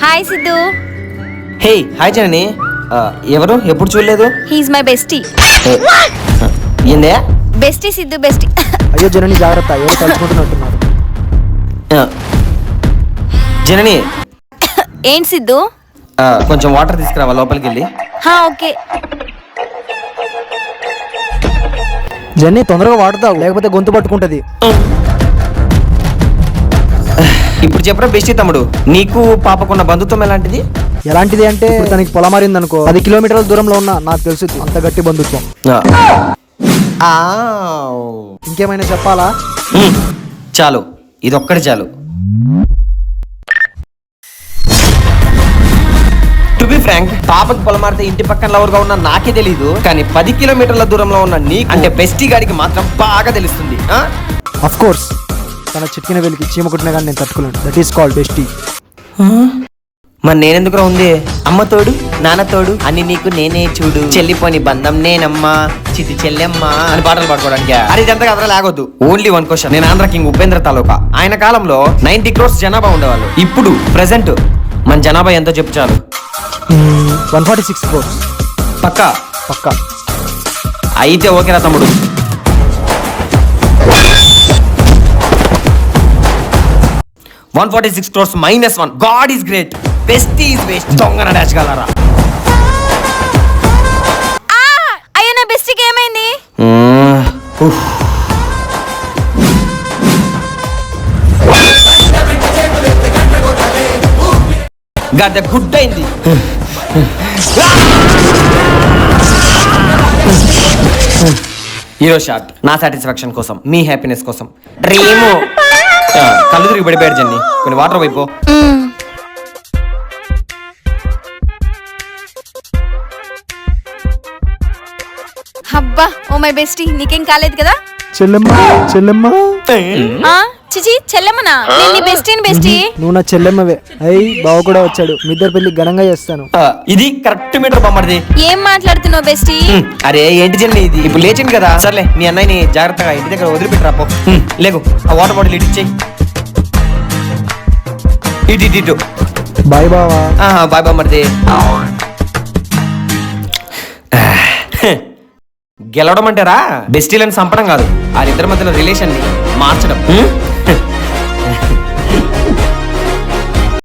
Hi Siddhu. Hey hi Janani. ఎవరు ఎప్పుడు చూడలేదు? He's my bestie. ఏందే? Bestie Siddhu bestie. అయ్యో జనని జాగ్రత్త, ఎవరు తలుచుకుంటున్నట్టున్నారు. జనని ఏంటి సిద్ధు? కొంచెం వాటర్ తీసుకురావా లోపలికి వెళ్ళి. ఓకే. జన్ని తొందరగా వాడుతావు, లేకపోతే గొంతు పట్టుకుంటది. ఇప్పుడు చెప్పరా బెస్టీ తమ్ముడు, నీకు పాపకున్న బంధుత్వం ఎలాంటిది? ఎలాంటిది అంటే ఇప్పుడు తనకి పొలమారింది అనుకో, 10 కిలోమీటర్ల దూరంలో ఉన్నా నాకు తెలుసు అంత గట్టి బంధుత్వం. ఇంకేమైనా చెప్పాలా? చాలు, ఇదొక్కటి చాలు. టు బి ఫ్రాంక్, పాపకి పొలమారితే ఇంటి పక్కన లవర్గా ఉన్న నాకే తెలీదు, కానీ 10 కిలోమీటర్ల దూరంలో ఉన్న నీకు అంటే బెస్టీ గాడికి మాత్రం బాగా తెలుస్తుంది. అఫ్ కోర్స్, తన చిట్కిన వెలికి చీమ కుట్టిన కానీ నేను తట్టుకోలేను. That is called bestie. మరి నేనెందుకురా ఉంది? అమ్మ తోడు నాన్న తోడు అని నీకు నేనే చూడు, చెల్లిపోని బంధం నేనమ్మా చితి చెల్లెమ్మ అని పాటలు పాడుకోవడానికి. అది ఇదంతా కదరా లాగొద్దు. Only one question. నేను ఆంధ్ర కింగ్ ఉపేంద్ర తాలూకా. ఆయన కాలంలో 90 crores జనాభా ఉండేవాళ్ళు. ఇప్పుడు ప్రెసెంట్ మన జనాభా ఎంతో చెప్పు చాలు. 146 crores. పక్కా? పక్కా. అయితే ఓకేరా తమ్ముడు. 146 crores -1. God is great. Bestie is best. దొంగన డాష్ గలరా. అయ్యో నా బెస్టీకి ఏమైంది? గడ్డ గుడ్ అయింది. హీరో షాట్ నా సాటిస్ఫాక్షన్ కోసం, మీ హ్యాపీనెస్ కోసం. డ్రీము. కళ్ళు తిరిగి పడిపోయాడు జన్ని, కొన్ని వాటర్ వైపు. అబ్బా ఓ మై బెస్టీ, నీకేం కాలేదు కదా? చెల్లెమ్మ చెల్లెమ్మ. చిచి చెల్లెమ్మనా? నేను నీ బెస్టీని బెస్టీ. నువ్వు నా చెల్లెమ్మవే. అయ్యి బావ కూడా వచ్చాడు, మీ ఇద్దరు పెళ్లి ఘనంగా చేస్తాను. ఇది కరెక్ట్ మీటర్ బొమ్మడిది. ఏం మాట్లాడుతున్నావు బెస్టీ? అరే ఏంటి జన్ని ఇది? ఇప్పుడు లేచింది కదా, సర్లే మీ అన్నయ్యని జాగ్రత్తగా ఇంటి దగ్గర వదిలిపెట్టి రాపో. లేకు, ఆ వాటర్ బాటిల్ ఇటు ఇటు. బాయ్ బావా. బాయ్ బామ్మడిది. గెలవడం అంటారా బెస్టీలను చంపడం కాదు, వాళ్ళిద్దరి మధ్యలో రిలేషన్ ని మార్చడం.